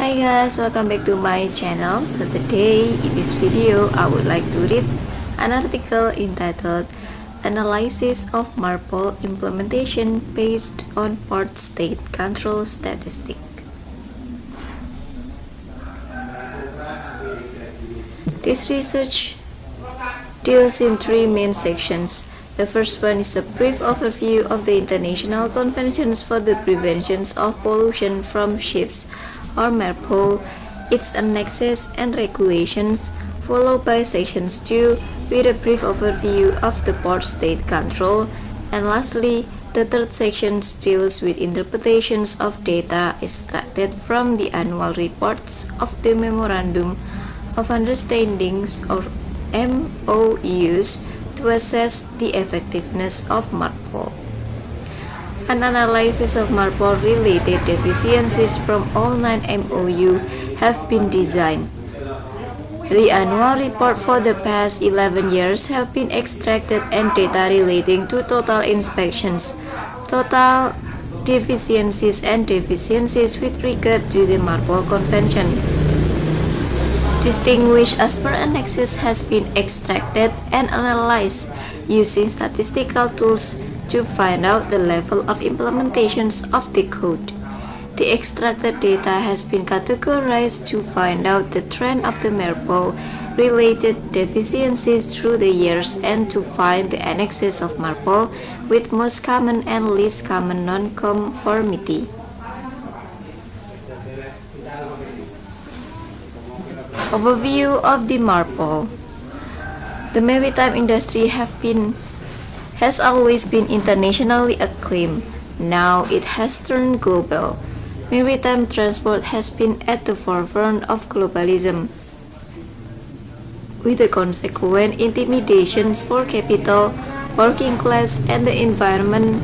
Hi guys, welcome back to my channel. So today in this video I would like to read an article entitled Analysis of MARPOL Implementation Based on Port State Control Statistic. This research deals in three main sections. The first one is a brief overview of the International Conventions for the Prevention of Pollution from Ships, or MARPOL, its annexes and regulations, followed by sections 2 with a brief overview of the port state control, and lastly, the third section deals with interpretations of data extracted from the annual reports of the Memorandum of Understandings or MOUs to assess the effectiveness of MARPOL. An analysis of MARPOL-related deficiencies from all 9 MOU have been designed. The annual report for the past 11 years have been extracted and data relating to total inspections, total deficiencies and deficiencies with regard to the MARPOL Convention, distinguished as per annexes, has been extracted and analyzed using statistical tools to find out the level of implementations of the code. The extracted data has been categorized to find out the trend of the MARPOL-related deficiencies through the years and to find the annexes of MARPOL with most common and least common non-conformity. Overview of the MARPOL. The maritime industry has always been internationally acclaimed. Now it has turned global. Maritime transport has been at the forefront of globalism, with the consequent intimidations for capital, working class, and the environment.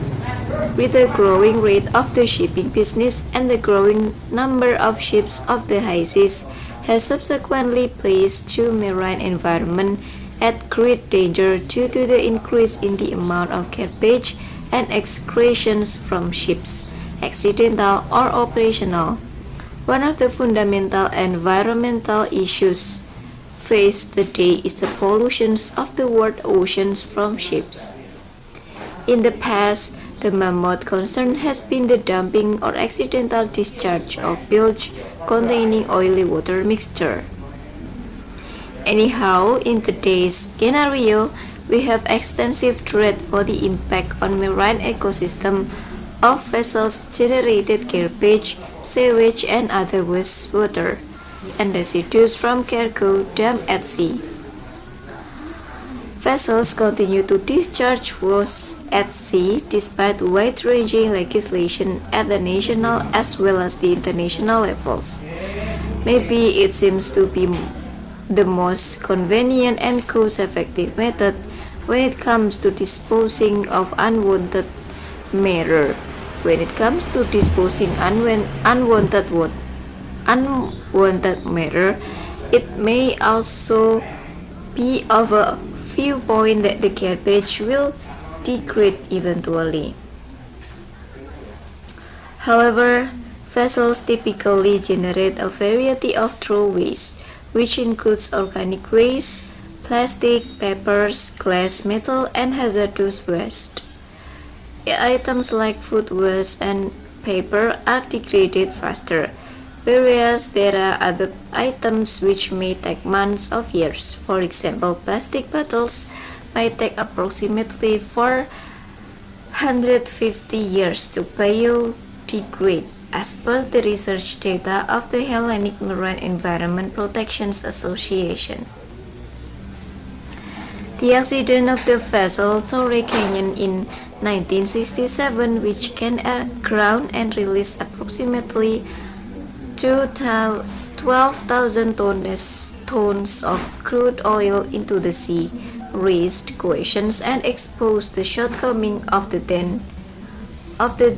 With the growing rate of the shipping business and the growing number of ships of the high seas has subsequently placed the marine environment at great danger due to the increase in the amount of garbage and excretions from ships, accidental or operational. One of the fundamental environmental issues faced today is the pollution of the world oceans from ships. In the past, the mammoth concern has been the dumping or accidental discharge of bilge containing oily water mixture. Anyhow, in today's scenario, we have extensive threat for the impact on marine ecosystem of vessels generated garbage, sewage, and other wastewater, and residues from cargo dumped at sea. Vessels continue to discharge waste at sea despite wide-ranging legislation at the national as well as the international levels. Maybe it seems to be the most convenient and cost-effective method when it comes to disposing of unwanted matter. When it comes to disposing unwanted matter, it may also be of a viewpoint that the garbage will degrade eventually. However, vessels typically generate a variety of throwaways, which includes organic waste, plastic, papers, glass, metal, and hazardous waste. Items like food waste and paper are degraded faster, whereas there are other items which may take months or years. For example, plastic bottles might take approximately 450 years to biodegrade, as per the research data of the Hellenic Marine Environment Protection Association. The accident of the vessel Torrey Canyon in 1967, which came aground and released approximately 12,000 tons of crude oil into the sea, raised questions and exposed the shortcomings of the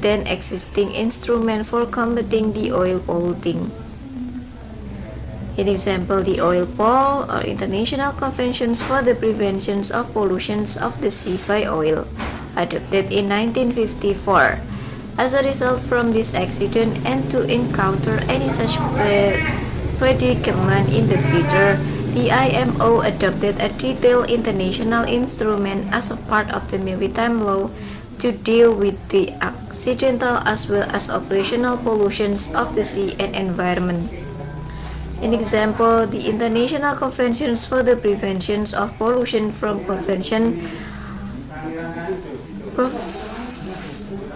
then existing instrument for combating the oil polluting. In example, the OILPOL, or International Conventions for the Prevention of Pollution of the Sea by Oil, adopted in 1954. as a result from this accident and to encounter any such predicament in the future. The IMO adopted a detailed international instrument as a part of the maritime law to deal with the accidental as well as operational pollutions of the sea and environment. An example, the International Conventions for the Prevention of Pollution from Convention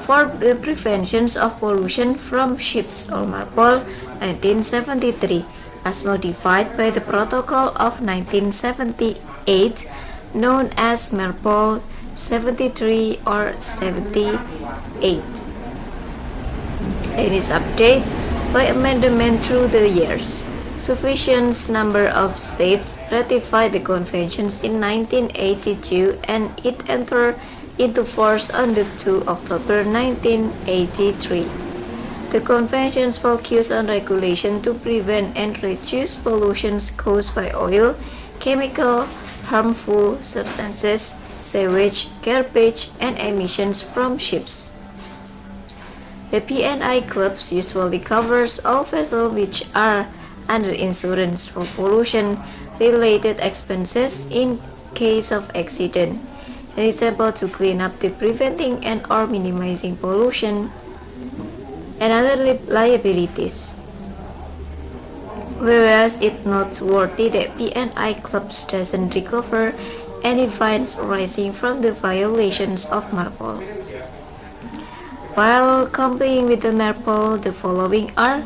for the Prevention of Pollution from Ships or MARPOL 1973 as modified by the Protocol of 1978 known as MARPOL 73 or 78 and is updated by amendment through the years. Sufficient number of states ratified the conventions in 1982 and it entered into force on the 2 October 1983. The conventions focus on regulation to prevent and reduce pollution caused by oil, chemical, harmful substances, sewage, garbage, and emissions from ships. The P&I clubs usually covers all vessels which are under insurance for pollution-related expenses in case of accident. An example to clean up the preventing and or minimizing pollution and other liabilities. Whereas it's noteworthy that P&I clubs doesn't recover any fines arising from the violations of MARPOL. While complying with the MARPOL, the following are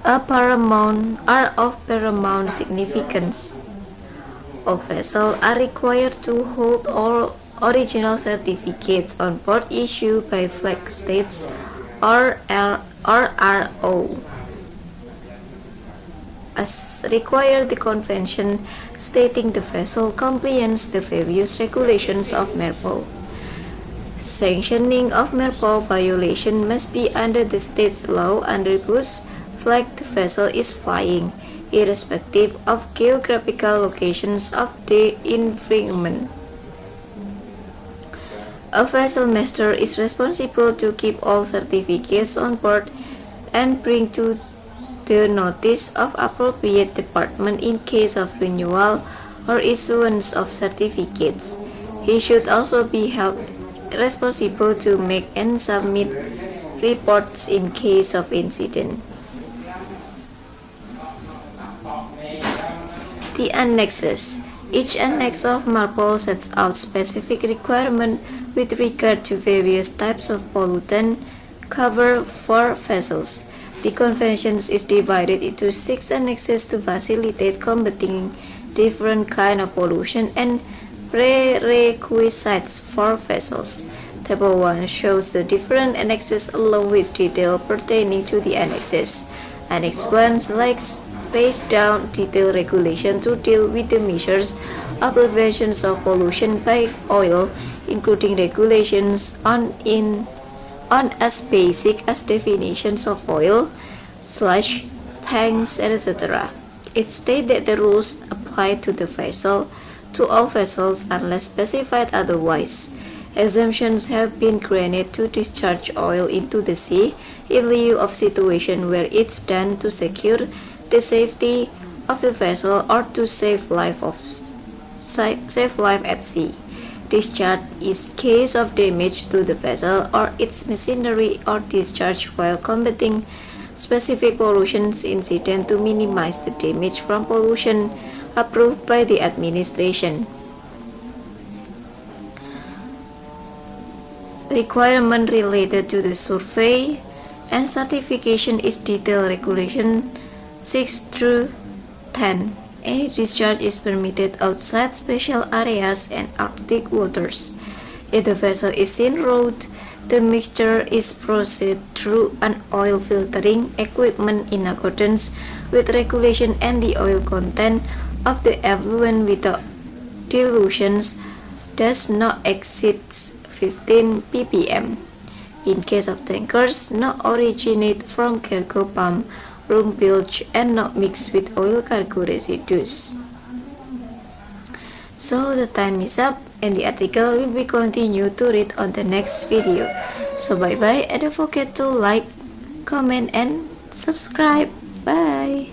of paramount significance. All vessels are required to hold all original certificates on board issued by flag states or RRO, as required the convention stating the vessel compliance the various regulations of MARPOL. Sanctioning of MARPOL violation must be under the state's law under whose flag the vessel is flying, irrespective of geographical locations of the infringement. A vessel master is responsible to keep all certificates on board and bring to the notice of appropriate department in case of renewal or issuance of certificates. He should also be held responsible to make and submit reports in case of incident. The annexes. Each annex of MARPOL sets out specific requirements with regard to various types of pollutant cover for vessels. The convention is divided into 6 annexes to facilitate combating different kinds of pollution and prerequisites for vessels. Table 1 shows the different annexes along with detail pertaining to the annexes. Annex 1 lays down detailed regulation to deal with the measures of prevention of pollution by oil, including regulations on as basic as definitions of oil, sludge, tanks, etc. It states that the rules apply to the vessel, to all vessels unless specified otherwise. Exemptions have been granted to discharge oil into the sea in lieu of situation where it's done to secure the safety of the vessel or to save life at sea. Discharge is case of damage to the vessel or its machinery or discharge while combating specific pollution incident to minimize the damage from pollution approved by the administration. Requirement related to the survey and certification is detailed regulation 6 through 10. Any discharge is permitted outside special areas and Arctic waters. If the vessel is en route, the mixture is processed through an oil filtering equipment in accordance with regulation and the oil content of the effluent without dilutions does not exceed 15 ppm. In case of tankers, not originate from cargo pump, room bilge, and not mixed with oil cargo residues. So the time is up and the article will be continued to read on the next video. So bye bye, and don't forget to like, comment, and subscribe. Bye.